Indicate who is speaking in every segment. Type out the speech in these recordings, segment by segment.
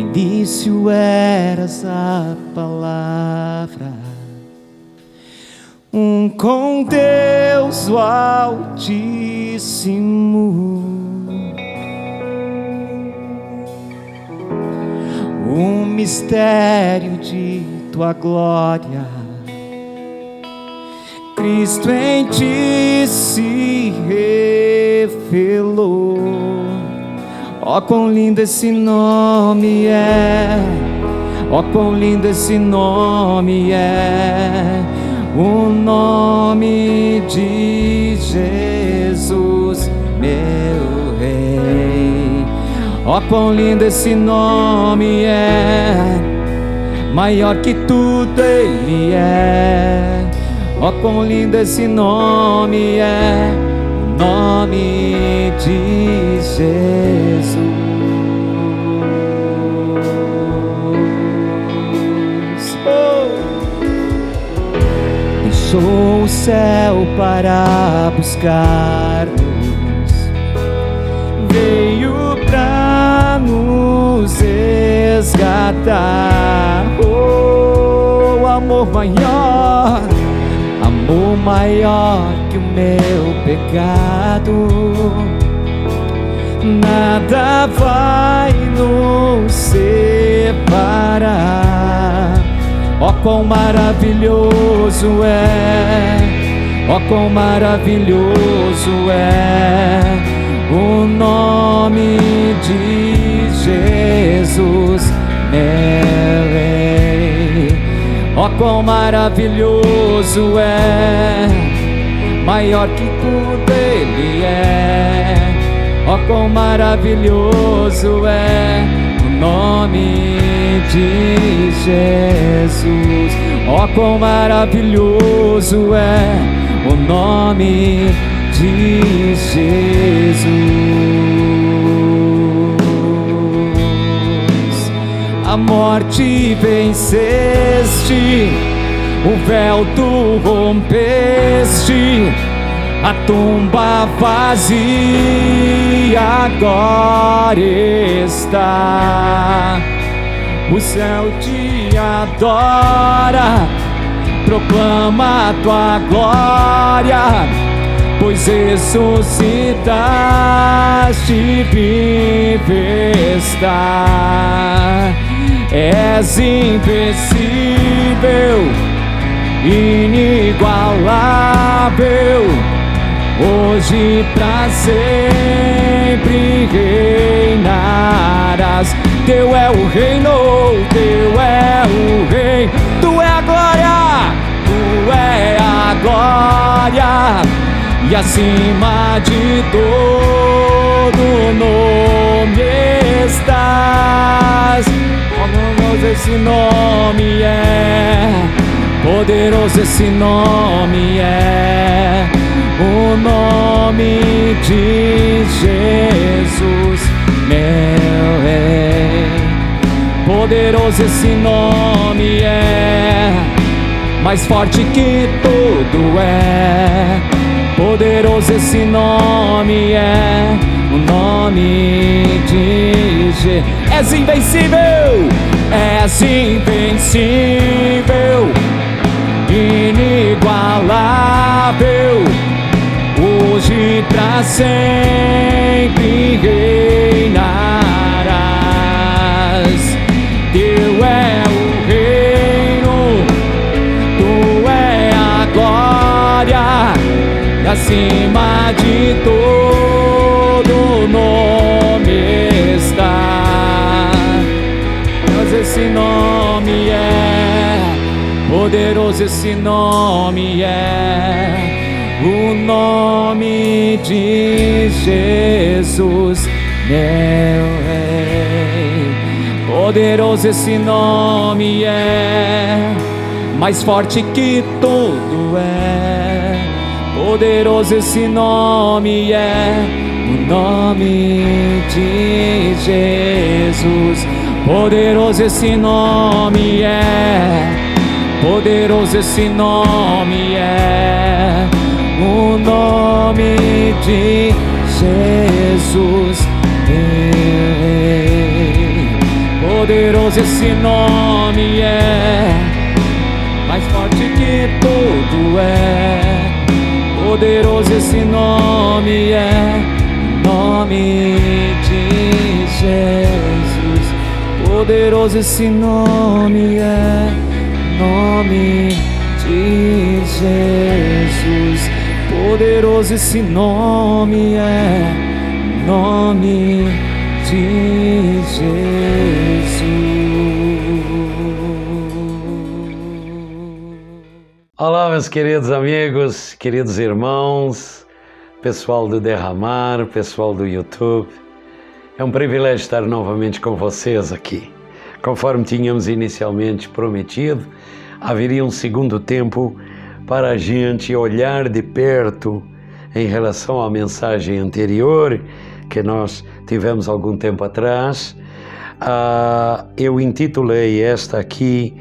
Speaker 1: início eras a palavra, com Deus o Altíssimo, mistério de tua glória, Cristo em ti se revelou. Ó, quão lindo esse nome é, ó, quão lindo esse nome é, o nome de Jesus, meu Rei. Ó, quão lindo esse nome é, maior que tudo ele é. Ó, quão lindo esse nome é, o nome de Jesus. Deixou o céu para buscar-nos, veio pra nos resgatar. Oh, amor maior que o meu pecado, nada vai nos separar. Ó, quão maravilhoso é, ó, quão maravilhoso é o nome de Jesus, meu Rei. Ó, quão maravilhoso é, maior que tudo ele é. Ó, quão maravilhoso é o nome de Jesus. Ó, quão maravilhoso é o nome de Jesus. A morte venceste, o véu tu rompeste, a tumba vazia agora está. O céu te adora, proclama a tua glória, pois ressuscitaste, vive está. És invencível, inigualável, hoje pra sempre reinarás. Teu é o reino, teu é o rei, tu é a glória, tu é a glória, e acima de todo nome estás. Poderoso esse nome é, poderoso esse nome é, o nome de Jesus, meu Rei. Poderoso esse nome é, mais forte que tudo é. Poderoso esse nome é, o nome de Jesus. És invencível, és invencível, inigualável, hoje pra sempre reinarás. Teu é o reino, tu é a glória, e acima de todo nome está. Mas esse nome é, poderoso esse nome é, o nome de Jesus, meu Rei. Poderoso esse nome é, mais forte que tudo é. Poderoso esse nome é, o nome de Jesus. Poderoso esse nome é, poderoso esse nome é, o nome de Jesus, meu Rei. poderoso esse nome é, mais forte que tudo é. Poderoso esse nome é, nome de Jesus. Poderoso esse nome é, nome de Jesus. Poderoso esse nome é, nome de Jesus.
Speaker 2: Olá, meus queridos amigos, queridos irmãos, pessoal do Derramar, pessoal do YouTube. É um privilégio estar novamente com vocês aqui. Conforme tínhamos inicialmente prometido, haveria um segundo tempo para a gente olhar de perto em relação à mensagem anterior que nós tivemos algum tempo atrás. Eu intitulei esta aqui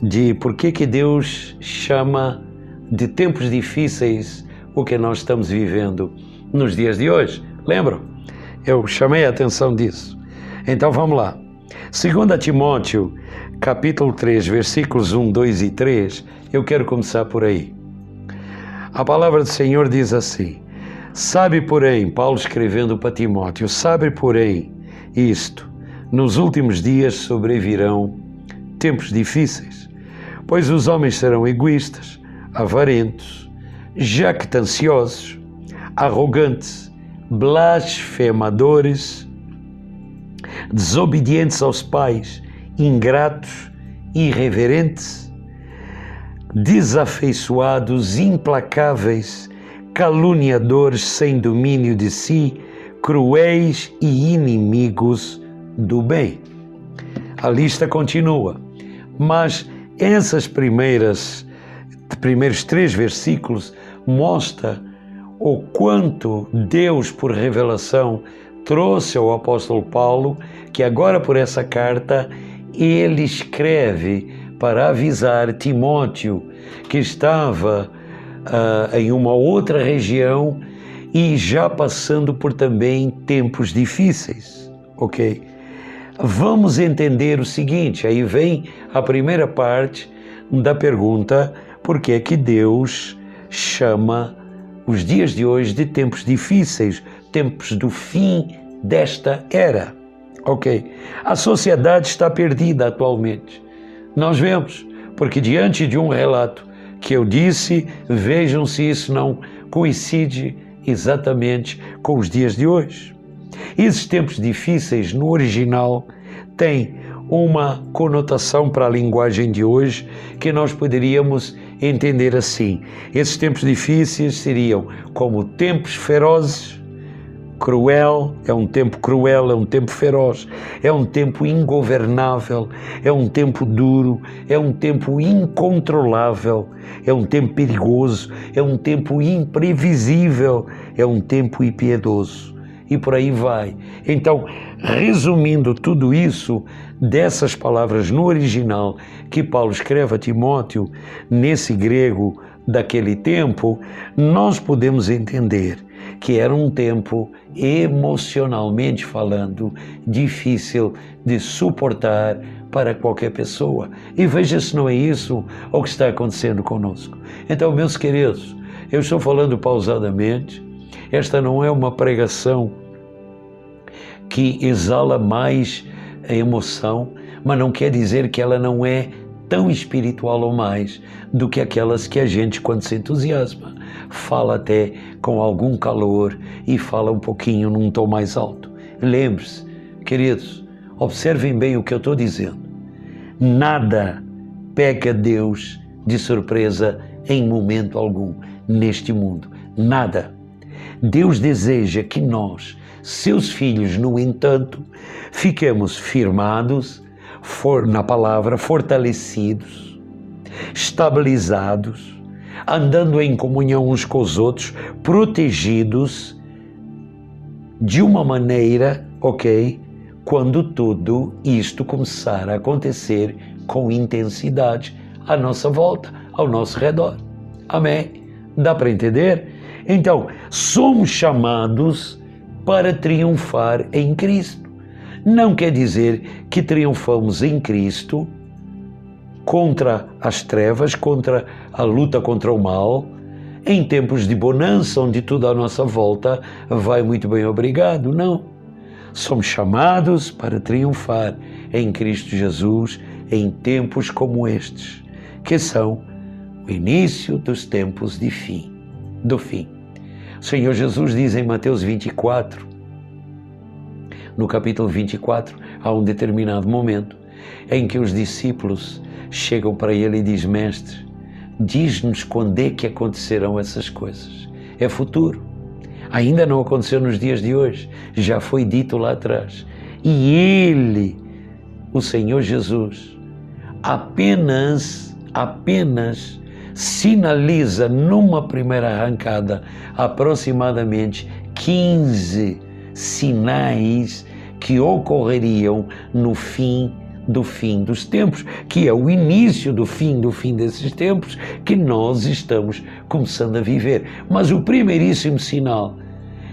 Speaker 2: de por que Deus chama de tempos difíceis o que nós estamos vivendo nos dias de hoje. Lembram? Eu chamei a atenção disso. Então vamos lá. 2 Timóteo, capítulo 3, versículos 1, 2 e 3, eu quero começar por aí. A palavra do Senhor diz assim: sabe, porém, Paulo escrevendo para Timóteo, sabe, porém, isto, nos últimos dias sobrevirão tempos difíceis, pois os homens serão egoístas, avarentos, jactanciosos, arrogantes, blasfemadores, desobedientes aos pais, ingratos, irreverentes, desafeiçoados, implacáveis, caluniadores sem domínio de si, cruéis e inimigos do bem. A lista continua, mas esses primeiros 3 versículos mostram o quanto Deus, por revelação, trouxe ao apóstolo Paulo, que agora por essa carta ele escreve para avisar Timóteo, que estava em uma outra região e já passando por também tempos difíceis, ok? Vamos entender o seguinte, aí vem a primeira parte da pergunta, por que é que Deus chama os dias de hoje de tempos difíceis, tempos do fim desta era, ok? A sociedade está perdida atualmente, nós vemos, porque diante de um relato que eu disse, vejam se isso não coincide exatamente com os dias de hoje. Esses tempos difíceis, no original, têm uma conotação para a linguagem de hoje que nós poderíamos entender assim. Esses tempos difíceis seriam como tempos ferozes, cruel, é um tempo cruel, é um tempo feroz, é um tempo ingovernável, é um tempo duro, é um tempo incontrolável, é um tempo perigoso, é um tempo imprevisível, é um tempo impiedoso. E por aí vai. Então, resumindo tudo isso, dessas palavras no original que Paulo escreve a Timóteo, nesse grego daquele tempo, nós podemos entender que era um tempo, emocionalmente falando, difícil de suportar para qualquer pessoa. E veja se não é isso o que está acontecendo conosco. Então, meus queridos, eu estou falando pausadamente. Esta não é uma pregação que exala mais a emoção, mas não quer dizer que ela não é tão espiritual ou mais do que aquelas que a gente, quando se entusiasma, fala até com algum calor e fala um pouquinho num tom mais alto. Lembre-se, queridos, observem bem o que eu estou dizendo. Nada pega Deus de surpresa em momento algum neste mundo. Nada. Deus deseja que nós, seus filhos, no entanto, fiquemos firmados na palavra, fortalecidos, estabilizados, andando em comunhão uns com os outros, protegidos de uma maneira, ok, quando tudo isto começar a acontecer com intensidade à nossa volta, ao nosso redor. Amém? Dá para entender? Então, somos chamados para triunfar em Cristo. não quer dizer que triunfamos em Cristo contra as trevas, contra a luta contra o mal, em tempos de bonança, onde tudo à nossa volta vai muito bem, obrigado. Não. Somos chamados para triunfar em Cristo Jesus em tempos como estes, que são o início dos tempos do fim. O Senhor Jesus diz em Mateus 24, no capítulo 24, há um determinado momento em que os discípulos chegam para ele e dizem: Mestre, diz-nos quando é que acontecerão essas coisas. É futuro. Ainda não aconteceu nos dias de hoje. Já foi dito lá atrás. E ele, o Senhor Jesus, apenas sinaliza numa primeira arrancada aproximadamente 15 sinais que ocorreriam no fim dos tempos, que é o início do fim desses tempos que nós estamos começando a viver. Mas o primeiríssimo sinal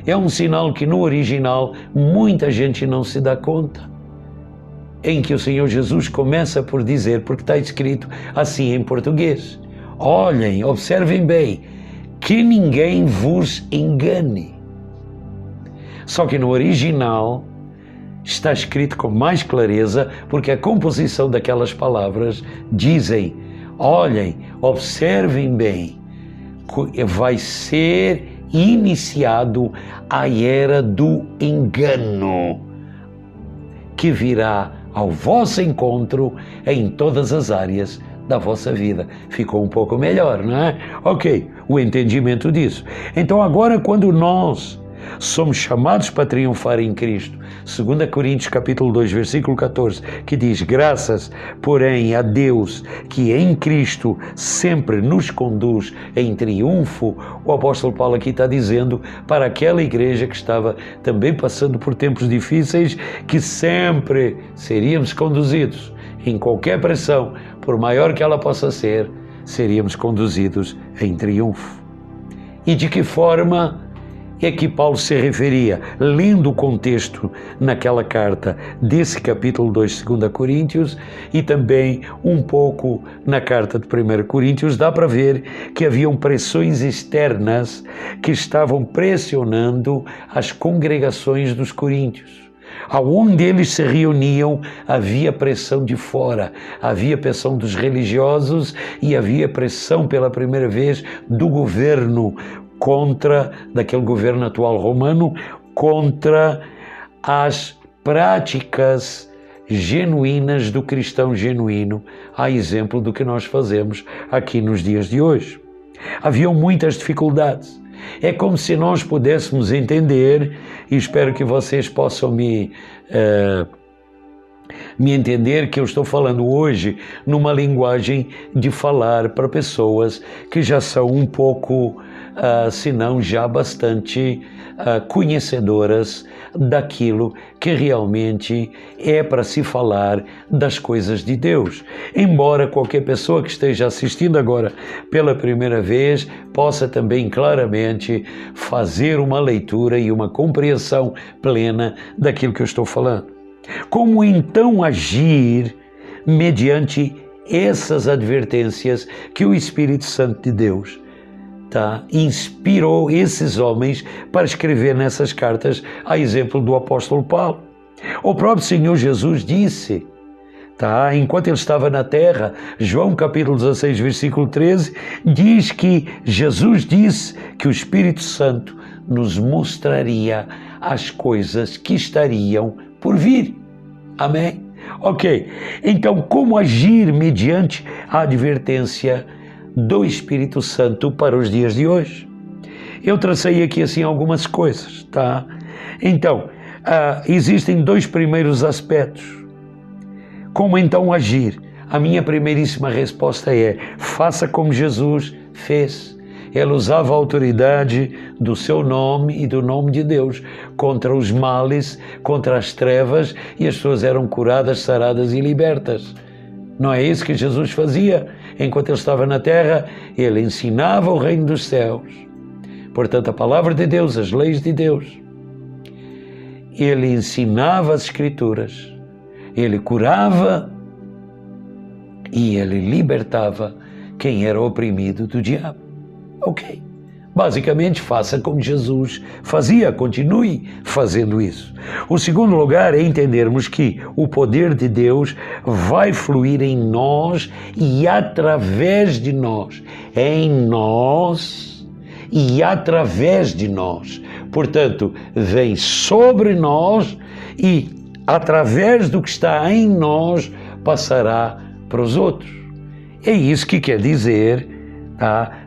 Speaker 2: é um sinal que no original muita gente não se dá conta, em que o Senhor Jesus começa por dizer, porque está escrito assim em português: olhem, observem bem, que ninguém vos engane. Só que no original está escrito com mais clareza, porque a composição daquelas palavras dizem: olhem, observem bem, vai ser iniciado a era do engano, que virá ao vosso encontro em todas as áreas da vossa vida. Ficou um pouco melhor, não é? Ok, o entendimento disso. Então agora, quando nós somos chamados para triunfar em Cristo, 2 Coríntios capítulo 2, versículo 14, que diz: graças, porém, a Deus, que em Cristo sempre nos conduz em triunfo. O apóstolo Paulo aqui está dizendo para aquela igreja que estava também passando por tempos difíceis, que sempre seríamos conduzidos em qualquer pressão, por maior que ela possa ser, seríamos conduzidos em triunfo. E de que forma é que Paulo se referia, lendo o contexto naquela carta desse capítulo 2, 2 Coríntios, e também um pouco na carta de 1 Coríntios, dá para ver que haviam pressões externas que estavam pressionando as congregações dos coríntios. Aonde eles se reuniam, havia pressão de fora, havia pressão dos religiosos e havia pressão pela primeira vez do governo, daquele governo atual romano, contra as práticas genuínas do cristão genuíno, a exemplo do que nós fazemos aqui nos dias de hoje. Haviam muitas dificuldades. É como se nós pudéssemos entender, e espero que vocês possam me entender, que eu estou falando hoje numa linguagem de falar para pessoas que já são um pouco, se não já bastante conhecedoras daquilo que realmente é para se falar das coisas de Deus. Embora qualquer pessoa que esteja assistindo agora pela primeira vez possa também claramente fazer uma leitura e uma compreensão plena daquilo que eu estou falando. Como então agir mediante essas advertências que o Espírito Santo de Deus inspirou esses homens para escrever nessas cartas, a exemplo do apóstolo Paulo? O próprio Senhor Jesus disse, enquanto ele estava na terra, João capítulo 16, versículo 13, diz que Jesus disse que o Espírito Santo nos mostraria as coisas que estariam por vir. Amém? Ok. Então, como agir mediante a advertência do Espírito Santo para os dias de hoje? Eu tracei aqui assim algumas coisas, Então, existem dois primeiros aspectos. Como então agir? A minha primeiríssima resposta é: faça como Jesus fez. Ele usava a autoridade do seu nome e do nome de Deus contra os males, contra as trevas, e as pessoas eram curadas, saradas e libertas. Não é isso que Jesus fazia? Enquanto ele estava na terra, ele ensinava o reino dos céus. Portanto, a palavra de Deus, as leis de Deus. ele ensinava as Escrituras, ele curava e ele libertava quem era oprimido do diabo. Ok. Basicamente, faça como Jesus fazia, continue fazendo isso. O segundo lugar é entendermos que o poder de Deus vai fluir em nós e através de nós. É em nós e através de nós. Portanto, vem sobre nós e através do que está em nós passará para os outros. É isso que quer dizer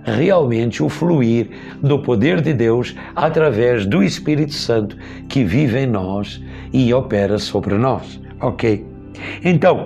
Speaker 2: realmente o fluir do poder de Deus através do Espírito Santo que vive em nós e opera sobre nós, ok? Então,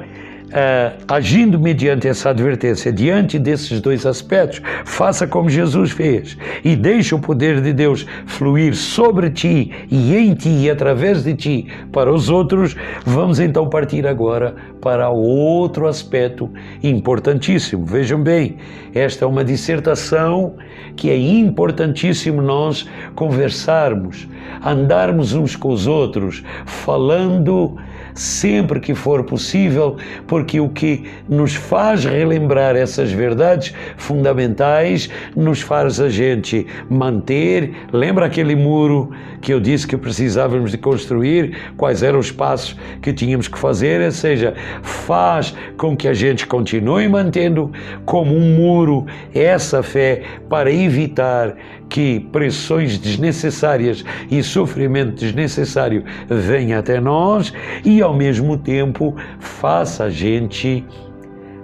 Speaker 2: agindo mediante essa advertência, diante desses dois aspectos, faça como Jesus fez e deixe o poder de Deus fluir sobre ti e em ti e através de ti para os outros. Vamos então partir agora para outro aspecto importantíssimo. Vejam bem, esta é uma dissertação que é importantíssimo nós conversarmos, andarmos uns com os outros, falando sempre que for possível, porque o que nos faz relembrar essas verdades fundamentais nos faz a gente manter. Lembra aquele muro que eu disse que precisávamos de construir? Quais eram os passos que tínhamos que fazer? Ou seja, faz com que a gente continue mantendo como um muro essa fé para evitar que pressões desnecessárias e sofrimento desnecessário venham até nós e, ao mesmo tempo, faça a gente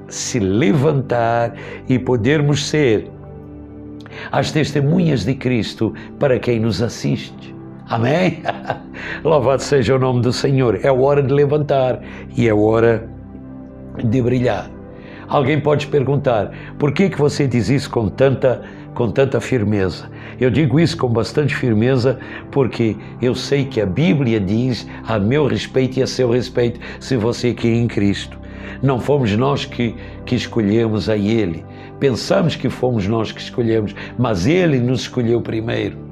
Speaker 2: se levantar e podermos ser as testemunhas de Cristo para quem nos assiste. Amém? Louvado seja o nome do Senhor. É hora de levantar e é hora de brilhar. Alguém pode perguntar, por que você diz isso com tanta firmeza? Eu digo isso com bastante firmeza porque eu sei que a Bíblia diz a meu respeito e a seu respeito, se você crê em Cristo. Não fomos nós que escolhemos a Ele. Pensamos que fomos nós que escolhemos, mas Ele nos escolheu primeiro.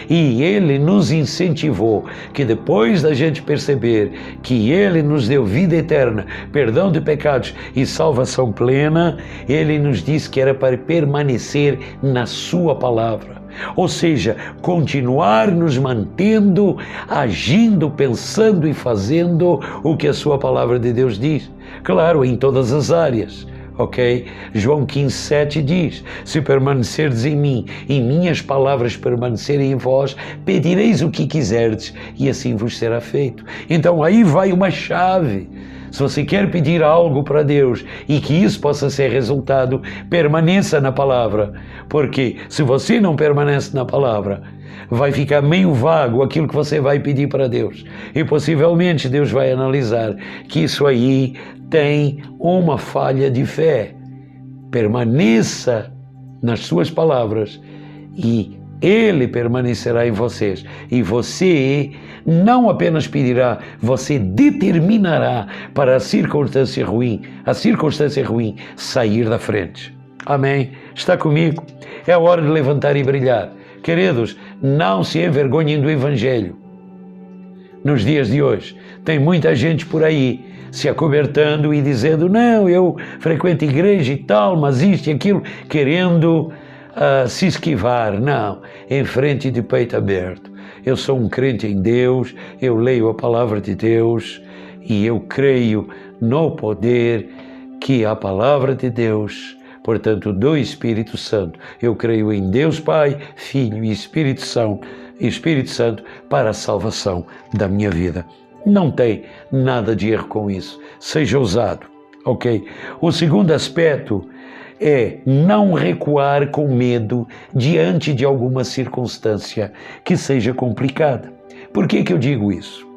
Speaker 2: E Ele nos incentivou que depois da gente perceber que Ele nos deu vida eterna, perdão de pecados e salvação plena, Ele nos disse que era para permanecer na Sua palavra. Ou seja, continuar nos mantendo, agindo, pensando e fazendo o que a Sua palavra de Deus diz. Claro, em todas as áreas. Ok? João 15:7 diz, se permanecerdes em mim e minhas palavras permanecerem em vós, pedireis o que quiserdes e assim vos será feito. Então aí vai uma chave. Se você quer pedir algo para Deus e que isso possa ser resultado, permaneça na palavra. Porque se você não permanece na palavra, vai ficar meio vago aquilo que você vai pedir para Deus. E possivelmente Deus vai analisar que isso aí tem uma falha de fé. Permaneça nas suas palavras e Ele permanecerá em vocês. E você não apenas pedirá, você determinará para a circunstância ruim sair da frente. Amém? Está comigo? É a hora de levantar e brilhar. Queridos, não se envergonhem do Evangelho. Nos dias de hoje, tem muita gente por aí se acobertando e dizendo, não, eu frequento igreja e tal, mas isto e aquilo, querendo se esquivar. Não, em frente de peito aberto. Eu sou um crente em Deus, eu leio a palavra de Deus e eu creio no poder que a palavra de Deus, portanto, do Espírito Santo. Eu creio em Deus Pai, Filho e Espírito Santo para a salvação da minha vida. Não tem nada de erro com isso. Seja ousado, ok? O segundo aspecto é não recuar com medo diante de alguma circunstância que seja complicada. Por que eu digo isso?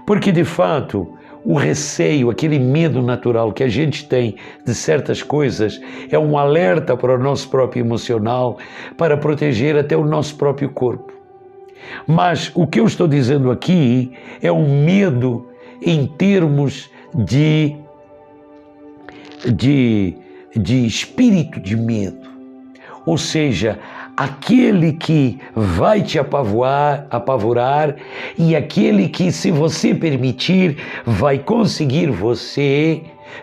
Speaker 2: Porque, de fato, o receio, aquele medo natural que a gente tem de certas coisas é um alerta para o nosso próprio emocional, para proteger até o nosso próprio corpo. Mas o que eu estou dizendo aqui é um medo em termos de espírito de medo. Ou seja, aquele que vai te apavorar e aquele que, se você permitir, vai conseguir você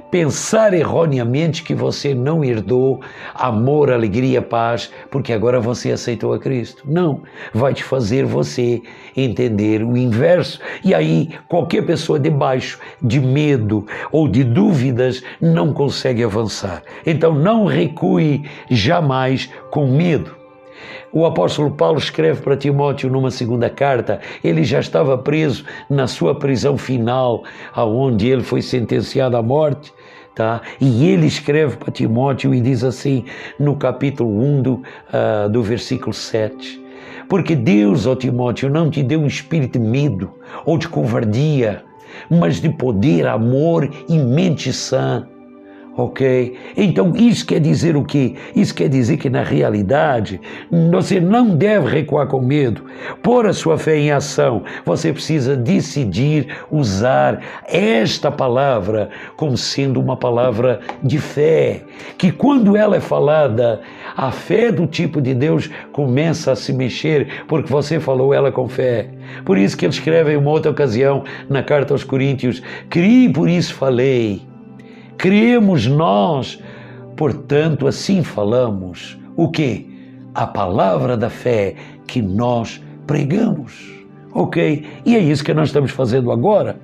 Speaker 2: pensar erroneamente que você não herdou amor, alegria, paz, porque agora você aceitou a Cristo. Não, vai te fazer você entender o inverso. E aí, qualquer pessoa debaixo de medo ou de dúvidas não consegue avançar. Então, não recue jamais com medo. O apóstolo Paulo escreve para Timóteo numa segunda carta, ele já estava preso na sua prisão final, aonde ele foi sentenciado à morte, tá? E ele escreve para Timóteo e diz assim, no capítulo 1 do versículo 7, porque Deus, ó Timóteo, não te deu um espírito de medo ou de covardia, mas de poder, amor e mente sã. Ok? Então isso quer dizer o quê? Isso quer dizer que na realidade você não deve recuar com medo, pôr a sua fé em ação. Você precisa decidir usar esta palavra como sendo uma palavra de fé, que quando ela é falada, a fé do tipo de Deus começa a se mexer, porque você falou ela com fé. Por isso que ele escreve em uma outra ocasião na carta aos Coríntios, criei, por isso falei. Cremos nós, portanto, assim falamos. O quê? A palavra da fé que nós pregamos. Ok? E é isso que nós estamos fazendo agora.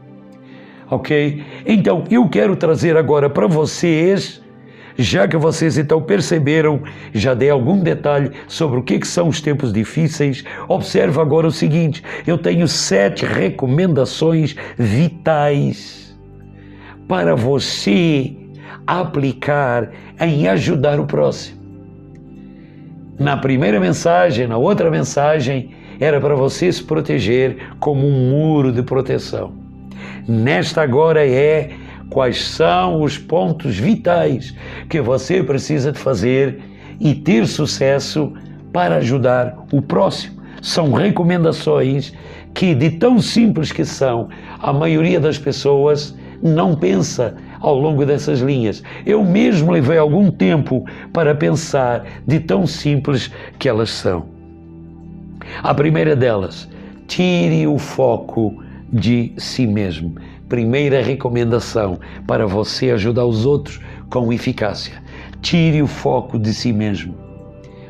Speaker 2: Ok? Então, eu quero trazer agora para vocês, já que vocês então perceberam, já dei algum detalhe sobre o que são os tempos difíceis, observa agora o seguinte, eu tenho 7 recomendações vitais para você aplicar em ajudar o próximo. Na primeira mensagem, na outra mensagem, era para você se proteger como um muro de proteção. Nesta agora é quais são os pontos vitais que você precisa de fazer e ter sucesso para ajudar o próximo. São recomendações que, de tão simples que são, a maioria das pessoas não pensa ao longo dessas linhas. Eu mesmo levei algum tempo para pensar de tão simples que elas são. A primeira delas, tire o foco de si mesmo. Primeira recomendação para você ajudar os outros com eficácia. Tire o foco de si mesmo.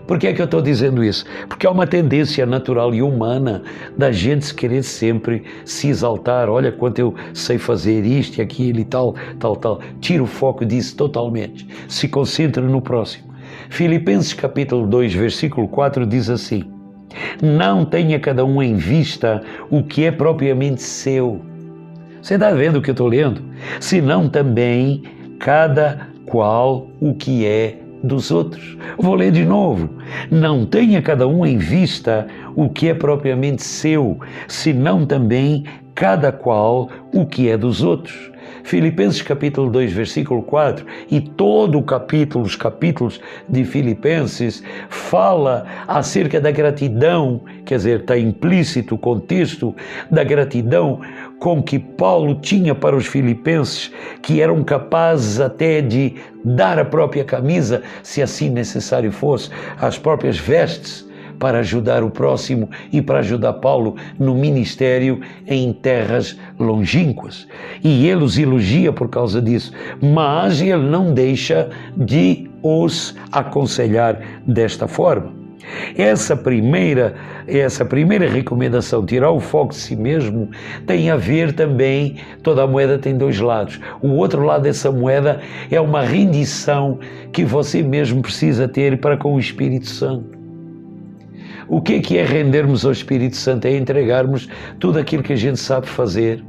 Speaker 2: Por que é que eu estou dizendo isso? Porque há uma tendência natural e humana da gente querer sempre se exaltar. Olha quanto eu sei fazer isto e aquilo e tal. Tira o foco disso totalmente. Se concentre no próximo. Filipenses capítulo 2, versículo 4 diz assim, não tenha cada um em vista o que é propriamente seu. Você está vendo o que eu estou lendo? Senão também cada qual o que é dos outros. Vou ler de novo. Não tenha cada um em vista o que é propriamente seu, senão também cada qual o que é dos outros. Filipenses capítulo 2, versículo 4, e todo o capítulo, os capítulos de Filipenses, fala acerca da gratidão, quer dizer, está implícito o contexto da gratidão com que Paulo tinha para os filipenses, que eram capazes até de dar a própria camisa, se assim necessário fosse, as próprias vestes, para ajudar o próximo e para ajudar Paulo no ministério em terras longínquas. E ele os elogia por causa disso, mas ele não deixa de os aconselhar desta forma. Essa primeira recomendação, tirar o foco de si mesmo, tem a ver também, toda a moeda tem dois lados. O outro lado dessa moeda é uma rendição que você mesmo precisa ter para com o Espírito Santo. O que é rendermos ao Espírito Santo? É entregarmos tudo aquilo que a gente sabe fazer,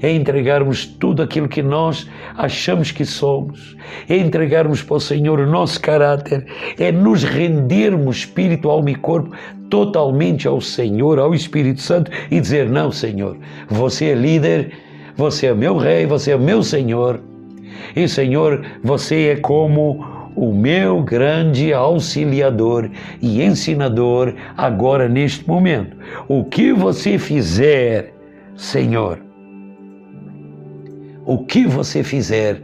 Speaker 2: é entregarmos tudo aquilo que nós achamos que somos, é entregarmos para o Senhor o nosso caráter, é nos rendermos espírito, alma e corpo totalmente ao Senhor, ao Espírito Santo e dizer, não, Senhor, você é líder, você é meu rei, você é meu Senhor, e Senhor, você é como o meu grande auxiliador e ensinador agora neste momento. O que você fizer, Senhor, o que você fizer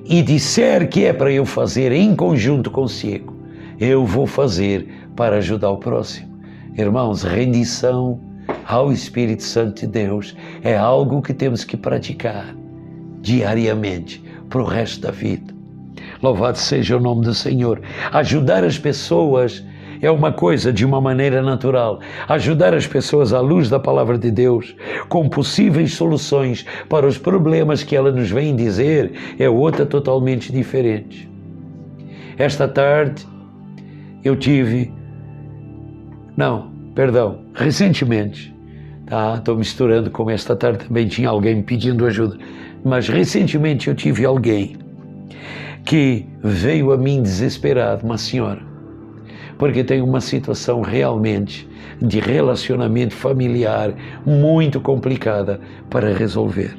Speaker 2: e disser que é para eu fazer em conjunto consigo, eu vou fazer para ajudar o próximo? Irmãos, rendição ao Espírito Santo de Deus é algo que temos que praticar diariamente para o resto da vida. Louvado seja o nome do Senhor. Ajudar as pessoas é uma coisa de uma maneira natural. Ajudar as pessoas à luz da palavra de Deus, com possíveis soluções para os problemas que ela nos vem dizer, é outra totalmente diferente. Esta tarde eu tive... recentemente, estou misturando, como esta tarde também tinha alguém me pedindo ajuda, mas recentemente eu tive alguém que veio a mim desesperado, uma senhora, porque tem uma situação realmente de relacionamento familiar muito complicada para resolver.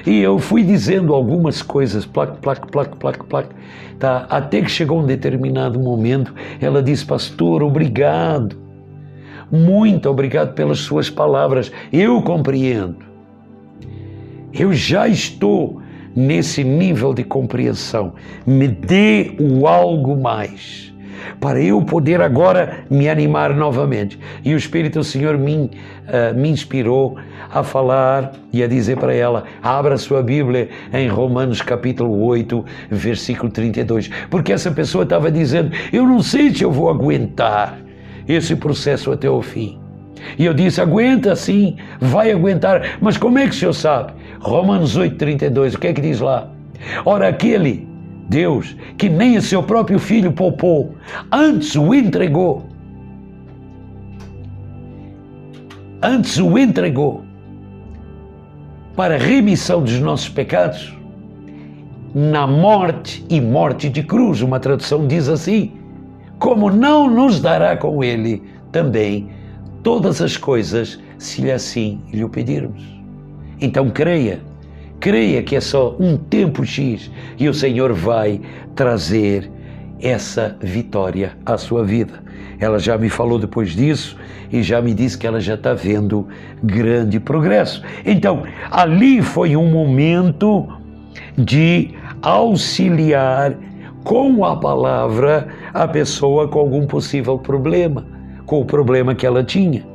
Speaker 2: E eu fui dizendo algumas coisas, até que chegou um determinado momento, ela disse: pastor, obrigado, muito obrigado pelas suas palavras, eu compreendo, eu já estou nesse nível de compreensão, me dê o algo mais, para eu poder agora me animar novamente. E o Espírito do Senhor me inspirou a falar e a dizer para ela: abra a sua Bíblia em Romanos capítulo 8, versículo 32, porque essa pessoa estava dizendo: eu não sei se eu vou aguentar esse processo até o fim. E eu disse: aguenta sim, vai aguentar, mas como é que o senhor sabe? Romanos 8, 32, o que é que diz lá? Ora, aquele Deus que nem a seu próprio Filho poupou, antes o entregou para a remissão dos nossos pecados, na morte e morte de cruz, uma tradução diz assim, como não nos dará com ele também todas as coisas, se lhe assim lhe o pedirmos? Então creia que é só um tempo X e o Senhor vai trazer essa vitória à sua vida. Ela já me falou depois disso e já me disse que ela já está vendo grande progresso. Então, ali foi um momento de auxiliar com a palavra a pessoa com algum possível problema, com o problema que ela tinha.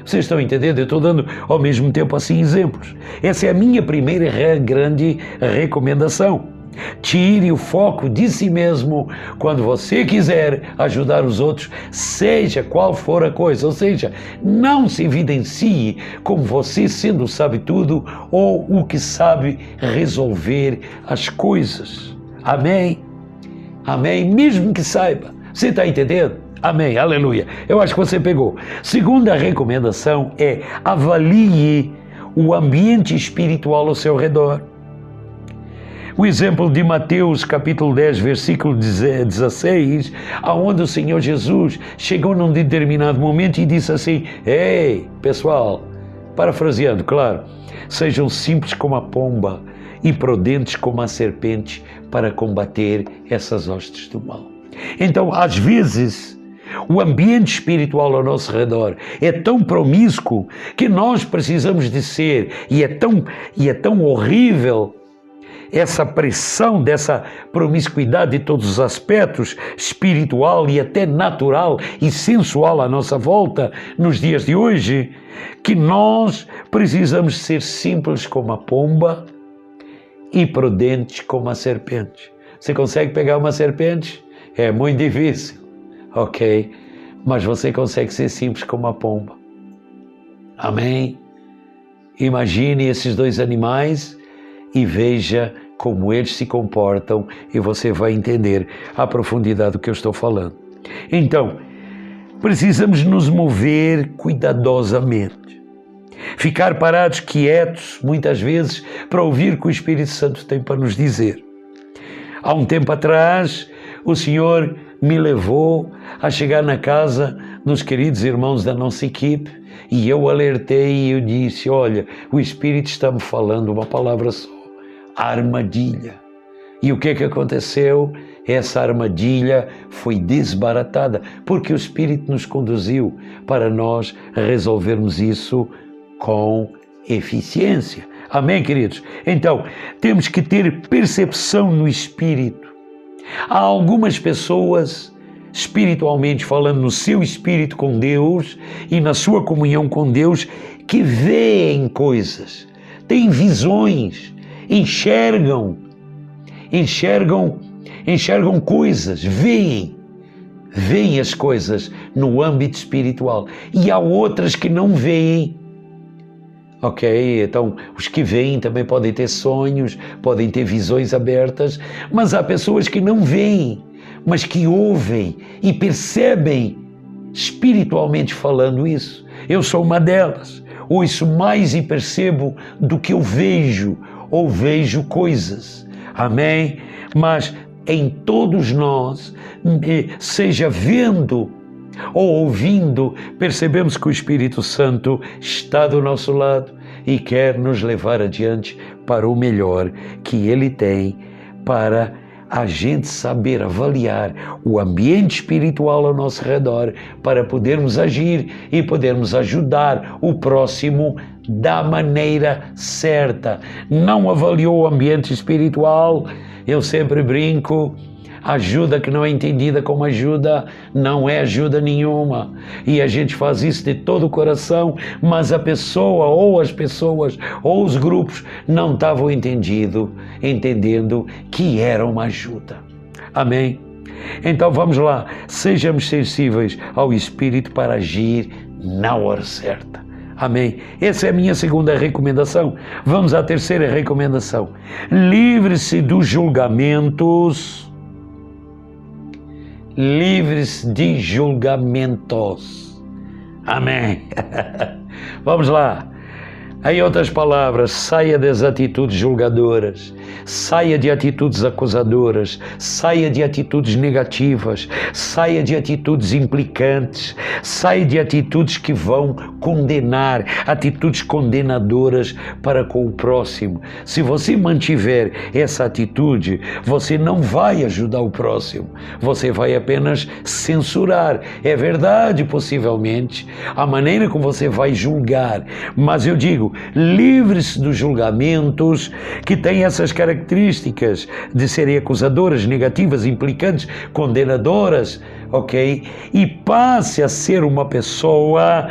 Speaker 2: Vocês estão entendendo? Eu estou dando ao mesmo tempo assim exemplos. Essa é a minha primeira grande recomendação. Tire o foco de si mesmo quando você quiser ajudar os outros, seja qual for a coisa. Ou seja, não se evidencie como você sendo sabe tudo ou o que sabe resolver as coisas. Amém? Amém? Mesmo que saiba. Você está entendendo? Amém, aleluia. Eu acho que você pegou. Segunda recomendação é: avalie o ambiente espiritual ao seu redor. O exemplo de Mateus capítulo 10, versículo 16, aonde o Senhor Jesus chegou num determinado momento e disse assim: ei, pessoal, parafraseando, claro, sejam simples como a pomba e prudentes como a serpente para combater essas hostes do mal. Então, às vezes, o ambiente espiritual ao nosso redor é tão promíscuo que nós precisamos de ser, e é tão horrível essa pressão dessa promiscuidade de todos os aspectos, espiritual e até natural e sensual à nossa volta nos dias de hoje, que nós precisamos ser simples como a pomba e prudentes como a serpente. Você consegue pegar uma serpente? É muito difícil. Ok, mas você consegue ser simples como a pomba. Amém? Imagine esses dois animais e veja como eles se comportam e você vai entender a profundidade do que eu estou falando. Então, precisamos nos mover cuidadosamente. Ficar parados, quietos, muitas vezes, para ouvir o que o Espírito Santo tem para nos dizer. Há um tempo atrás, o Senhor me levou a chegar na casa dos queridos irmãos da nossa equipe e eu alertei e eu disse: olha, o Espírito está-me falando uma palavra só, armadilha. E o que é que aconteceu? Essa armadilha foi desbaratada, porque o Espírito nos conduziu para nós resolvermos isso com eficiência. Amém, queridos? Então, temos que ter percepção no Espírito. Há algumas pessoas espiritualmente falando, no seu espírito com Deus e na sua comunhão com Deus, que veem coisas, têm visões, enxergam coisas, veem as coisas no âmbito espiritual. E há outras que não veem. Ok, então os que veem também podem ter sonhos, podem ter visões abertas, mas há pessoas que não veem, mas que ouvem e percebem, espiritualmente falando, isso. Eu sou uma delas. Ouço mais e percebo do que eu vejo, ou vejo coisas. Amém? Mas em todos nós, seja vendo ou ouvindo, percebemos que o Espírito Santo está do nosso lado e quer nos levar adiante para o melhor que Ele tem para a gente saber avaliar o ambiente espiritual ao nosso redor, para podermos agir e podermos ajudar o próximo da maneira certa. Não avaliou o ambiente espiritual, eu sempre brinco, ajuda que não é entendida como ajuda, não é ajuda nenhuma. E a gente faz isso de todo o coração, mas a pessoa, ou as pessoas, ou os grupos não estavam entendendo que era uma ajuda. Amém? Então vamos lá, sejamos sensíveis ao Espírito para agir na hora certa. Amém? Essa é a minha segunda recomendação. Vamos à terceira recomendação. Livre-se dos julgamentos. Livres de julgamentos. Amém. Vamos lá. Em outras palavras, saia das atitudes julgadoras, saia de atitudes acusadoras, saia de atitudes negativas, saia de atitudes implicantes, saia de atitudes que vão condenar, atitudes condenadoras para com o próximo. Se você mantiver essa atitude, você não vai ajudar o próximo, você vai apenas censurar. É verdade, possivelmente, a maneira como você vai julgar, mas eu digo, livre-se dos julgamentos que têm essas características de serem acusadoras, negativas, implicantes, condenadoras, ok? E passe a ser uma pessoa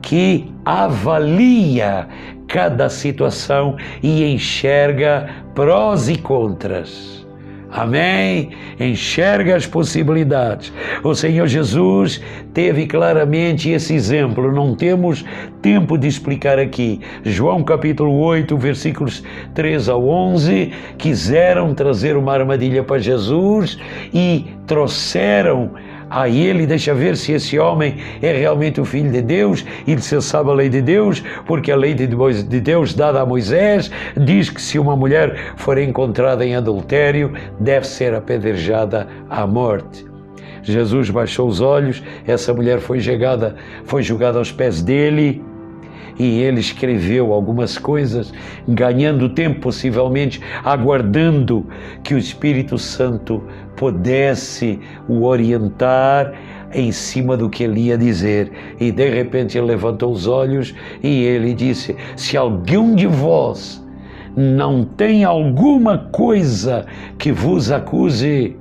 Speaker 2: que avalia cada situação e enxerga prós e contras. Amém? Enxerga as possibilidades. O Senhor Jesus teve claramente esse exemplo. Não temos tempo de explicar aqui. João capítulo 8, versículos 3 ao 11, quiseram trazer uma armadilha para Jesus e trouxeram a ele, deixa ver se esse homem é realmente o Filho de Deus e se ele sabe a lei de Deus, porque a lei de Deus dada a Moisés diz que se uma mulher for encontrada em adultério, deve ser apedrejada à morte. Jesus baixou os olhos, essa mulher foi jogada aos pés dele, e ele escreveu algumas coisas, ganhando tempo, possivelmente, aguardando que o Espírito Santo pudesse o orientar em cima do que ele ia dizer. E de repente ele levantou os olhos e ele disse: se algum de vós não tem alguma coisa que vos acuse,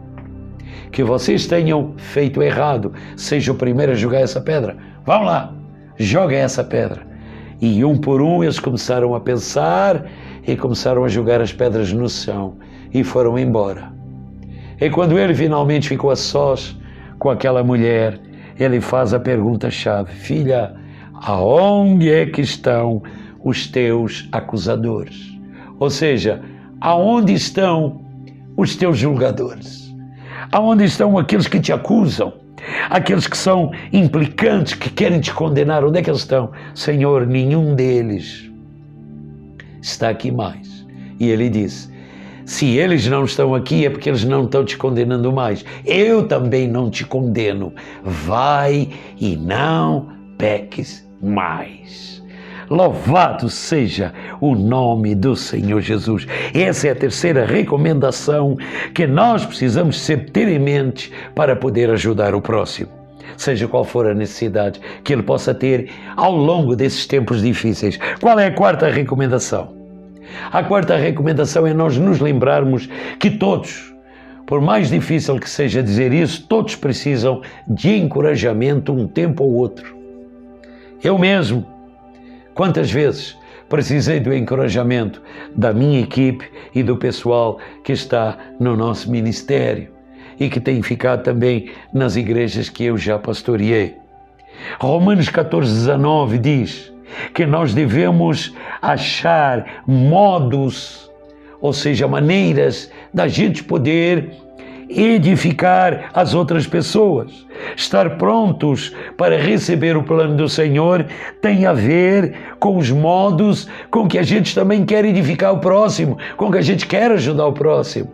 Speaker 2: que vocês tenham feito errado, seja o primeiro a jogar essa pedra. Vão lá, joguem essa pedra. E um por um eles começaram a pensar e começaram a jogar as pedras no chão e foram embora. E quando ele finalmente ficou a sós com aquela mulher, ele faz a pergunta-chave: filha, aonde é que estão os teus acusadores? Ou seja, aonde estão os teus julgadores? Aonde estão aqueles que te acusam? Aqueles que são implicantes, que querem te condenar, onde é que eles estão? Senhor, nenhum deles está aqui mais. E ele disse: se eles não estão aqui é porque eles não estão te condenando mais. Eu também não te condeno. Vai e não peques mais. Louvado seja o nome do Senhor Jesus. Essa é a terceira recomendação que nós precisamos sempre ter em mente para poder ajudar o próximo, seja qual for a necessidade que ele possa ter ao longo desses tempos difíceis. Qual é a quarta recomendação? A quarta recomendação é nós nos lembrarmos que todos, Por mais difícil que seja dizer isso, todos precisam de encorajamento um tempo ou outro. Eu mesmo, quantas vezes precisei do encorajamento da minha equipe e do pessoal que está no nosso ministério e que tem ficado também nas igrejas que eu já pastoreei. Romanos 14:19 diz que nós devemos achar modos, ou seja, maneiras da gente poder edificar as outras pessoas. Estar prontos para receber o plano do Senhor tem a ver com os modos com que a gente também quer edificar o próximo, com que a gente quer ajudar o próximo.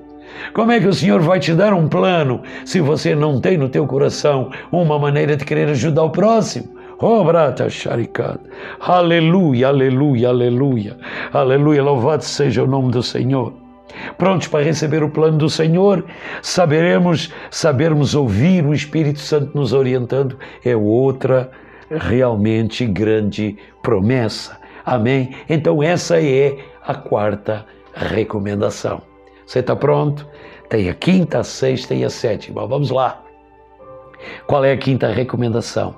Speaker 2: Como é que o Senhor vai te dar um plano se você não tem no teu coração uma maneira de querer ajudar o próximo? Oh, brata sharikad. Aleluia, aleluia, aleluia. Aleluia, louvado seja o nome do Senhor. Prontos para receber o plano do Senhor, sabermos ouvir o Espírito Santo nos orientando é outra realmente grande promessa. Amém? Então essa é a quarta recomendação. Você está pronto? Tem a quinta, a sexta e a sétima. Vamos lá. Qual é a quinta recomendação?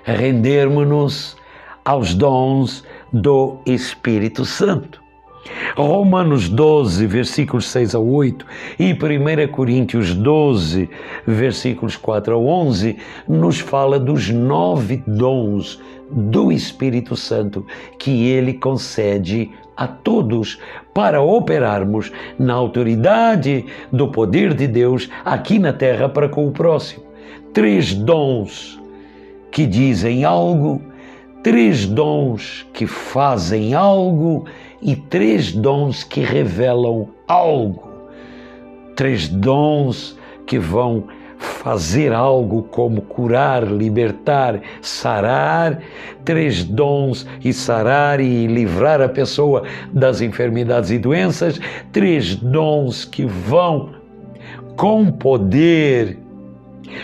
Speaker 2: Rendermos-nos aos dons do Espírito Santo. Romanos 12, versículos 6 a 8 e 1 Coríntios 12, versículos 4 a 11 nos fala dos 9 dons do Espírito Santo que Ele concede a todos para operarmos na autoridade do poder de Deus aqui na terra para com o próximo. 3 dons que dizem algo, 3 dons que fazem algo e 3 dons que revelam algo. 3 dons que vão fazer algo como curar, libertar, sarar. 3 dons e sarar e livrar a pessoa das enfermidades e doenças. 3 dons que vão com poder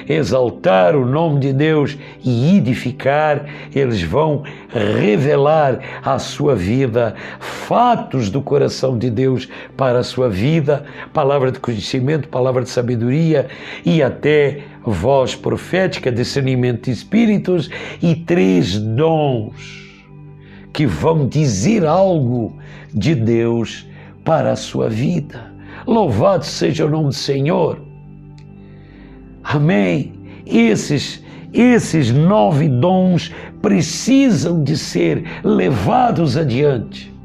Speaker 2: exaltar o nome de Deus e edificar. Eles vão revelar à sua vida fatos do coração de Deus para a sua vida, palavra de conhecimento, palavra de sabedoria e até voz profética, discernimento de espíritos, e 3 dons que vão dizer algo de Deus para a sua vida. Louvado seja o nome do Senhor. Amém? Esses 9 dons precisam de ser levados adiante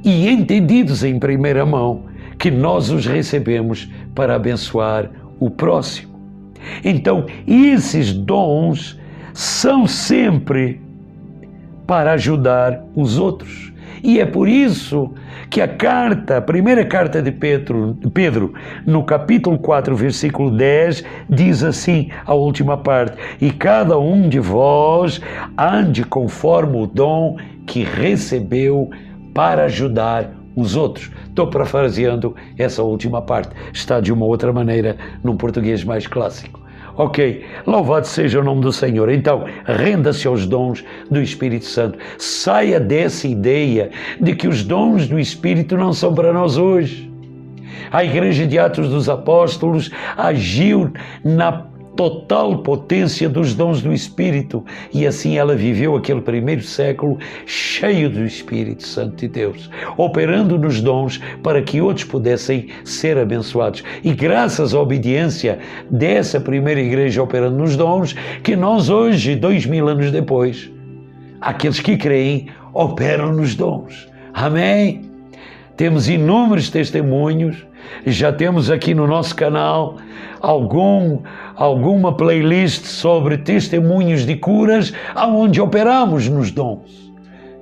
Speaker 2: e entendidos em primeira mão, que nós os recebemos para abençoar o próximo. Então, esses dons são sempre para ajudar os outros. E é por isso que a primeira carta de Pedro, no capítulo 4, versículo 10, diz assim, a última parte: e cada um de vós ande conforme o dom que recebeu para ajudar os outros. Estou parafraseando essa última parte, está de uma outra maneira num português mais clássico. Ok, louvado seja o nome do Senhor. Então, renda-se aos dons do Espírito Santo. Saia dessa ideia de que os dons do Espírito não são para nós hoje. A Igreja de Atos dos Apóstolos agiu na total potência dos dons do Espírito e assim ela viveu aquele primeiro século cheio do Espírito Santo de Deus, operando nos dons para que outros pudessem ser abençoados. E graças à obediência dessa primeira igreja operando nos dons, que nós hoje, 2000 anos depois, aqueles que creem operam nos dons. Amém? Temos inúmeros testemunhos, já temos aqui no nosso canal alguma playlist sobre testemunhos de curas, aonde operamos nos dons.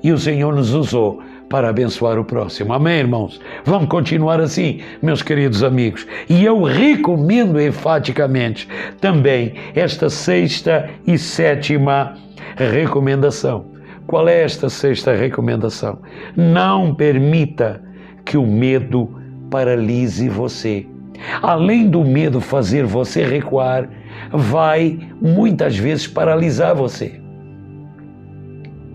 Speaker 2: E o Senhor nos usou para abençoar o próximo. Amém, irmãos? Vamos continuar assim, meus queridos amigos. E eu recomendo enfaticamente também esta 6ª e 7ª recomendação. Qual é esta 6ª recomendação? Não permita que o medo paralise você. Além do medo fazer você recuar, vai muitas vezes paralisar você.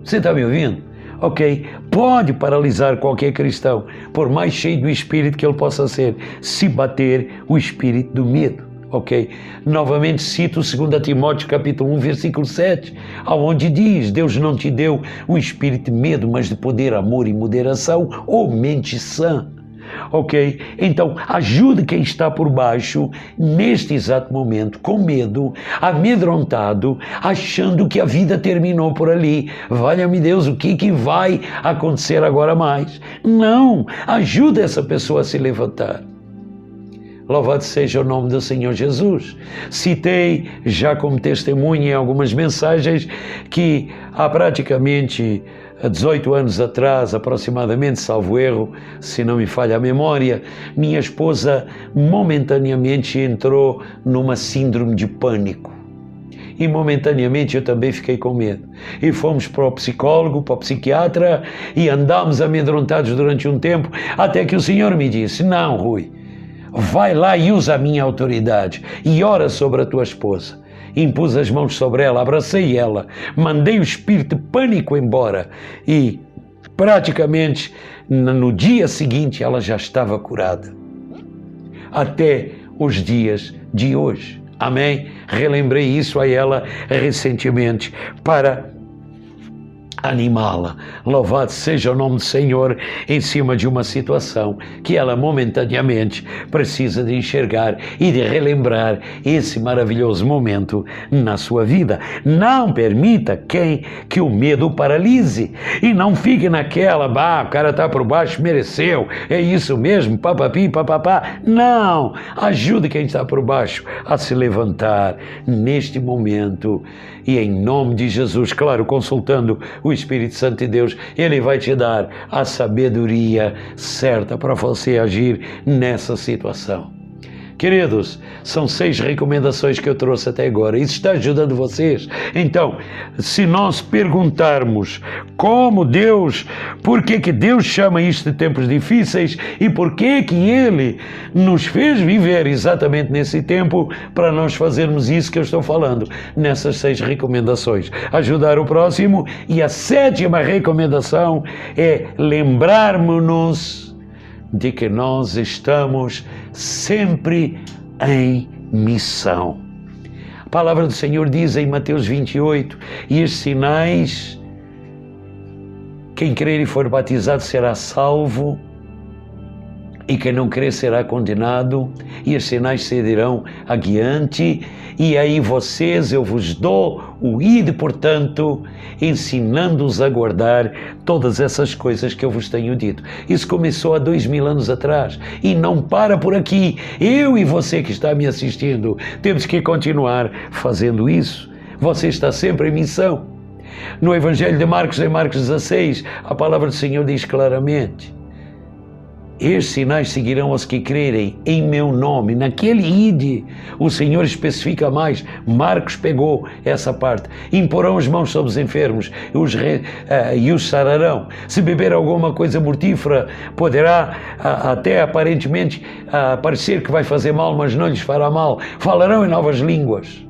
Speaker 2: Você está me ouvindo? ok? Pode paralisar qualquer cristão, por mais cheio do espírito que ele possa ser, se bater o espírito do medo, ok? Novamente cito 2 Timóteo capítulo 1, versículo 7, onde diz: Deus não te deu o espírito de medo, mas de poder, amor e moderação, ou mente sã. Ok? Então, ajude quem está por baixo, neste exato momento, com medo, amedrontado, achando que a vida terminou por ali. Valha-me Deus, o que vai acontecer agora mais? Não! Ajude essa pessoa a se levantar. Louvado seja o nome do Senhor Jesus. Citei já como testemunha em algumas mensagens que há praticamente 18 anos atrás, aproximadamente, salvo erro, se não me falha a memória, minha esposa momentaneamente entrou numa síndrome de pânico. E momentaneamente eu também fiquei com medo. E fomos para o psicólogo, para o psiquiatra, e andámos amedrontados durante um tempo, até que o Senhor me disse: não, Rui, vai lá e usa a minha autoridade e ora sobre a tua esposa. Impus as mãos sobre ela, abracei ela, mandei o espírito de pânico embora e praticamente no dia seguinte ela já estava curada. Até os dias de hoje. Amém? Relembrei isso a ela recentemente para animá-la. Louvado seja o nome do Senhor em cima de uma situação que ela momentaneamente precisa de enxergar e de relembrar esse maravilhoso momento na sua vida. Não permita que o medo o paralise e não fique naquela: o cara está por baixo, mereceu, é isso mesmo, papapi, papapá. Não! Ajude quem está por baixo a se levantar neste momento e em nome de Jesus, claro, consultando o Espírito Santo de Deus, Ele vai te dar a sabedoria certa para você agir nessa situação. Queridos, são 6 recomendações que eu trouxe até agora. Isso está ajudando vocês? Então, se nós perguntarmos por que Deus chama isto de tempos difíceis e por que Ele nos fez viver exatamente nesse tempo para nós fazermos isso que eu estou falando, nessas 6 recomendações. Ajudar o próximo. E a 7ª recomendação é lembrarmos-nos de que nós estamos sempre em missão. A palavra do Senhor diz em Mateus 28, e os sinais, quem crer e for batizado será salvo, e quem não crer será condenado, e os sinais seguirão adiante, e aí eu vos dou o ide, portanto, ensinando-os a guardar todas essas coisas que eu vos tenho dito. Isso começou há 2000 anos atrás, e não para por aqui. Eu e você que está me assistindo, temos que continuar fazendo isso. Você está sempre em missão. No Evangelho de Marcos, em Marcos 16, a palavra do Senhor diz claramente: estes sinais seguirão os que crerem em meu nome. Naquele ide, o Senhor especifica mais. Marcos pegou essa parte. Imporão as mãos sobre os enfermos e os sararão. Se beber alguma coisa mortífera, poderá até aparentemente parecer que vai fazer mal, mas não lhes fará mal. Falarão em novas línguas.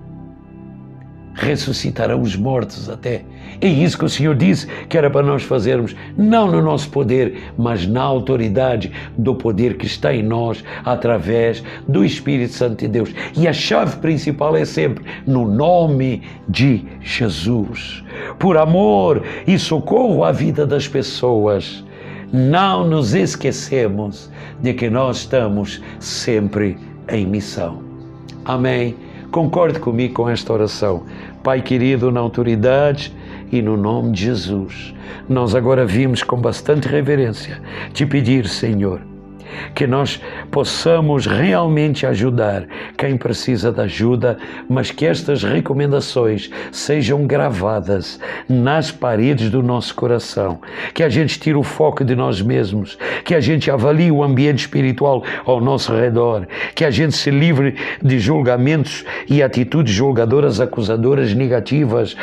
Speaker 2: Ressuscitarão os mortos até. É isso que o Senhor disse que era para nós fazermos, não no nosso poder, mas na autoridade do poder que está em nós, através do Espírito Santo de Deus. E a chave principal é sempre no nome de Jesus. Por amor e socorro à vida das pessoas, não nos esquecemos de que nós estamos sempre em missão. Amém? Concorde comigo com esta oração. Pai querido, na autoridade e no nome de Jesus, nós agora vimos com bastante reverência te pedir, Senhor, que nós possamos realmente ajudar quem precisa de ajuda, mas que estas recomendações sejam gravadas nas paredes do nosso coração, que a gente tire o foco de nós mesmos, que a gente avalie o ambiente espiritual ao nosso redor, que a gente se livre de julgamentos e atitudes julgadoras, acusadoras, negativas,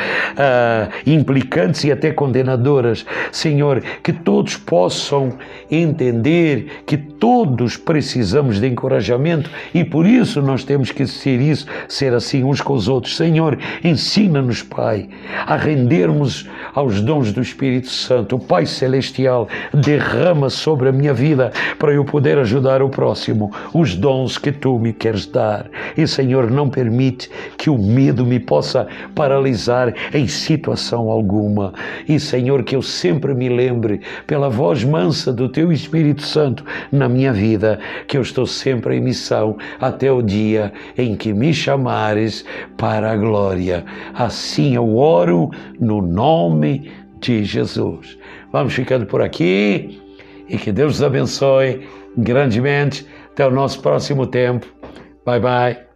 Speaker 2: implicantes e até condenadoras. Senhor, que todos possam entender que todos precisamos de encorajamento e por isso nós temos que ser assim uns com os outros. Senhor, ensina-nos, Pai, a rendermos aos dons do Espírito Santo. O Pai Celestial derrama sobre a minha vida para eu poder ajudar o próximo, os dons que Tu me queres dar. E, Senhor, não permite que o medo me possa paralisar em situação alguma. E, Senhor, que eu sempre me lembre, pela voz mansa do Teu Espírito Santo na minha vida, que eu estou sempre em missão até o dia em que me chamares para a glória. Assim eu oro no nome de Jesus. Vamos ficando por aqui e que Deus os abençoe grandemente. Até o nosso próximo tempo. Bye, bye.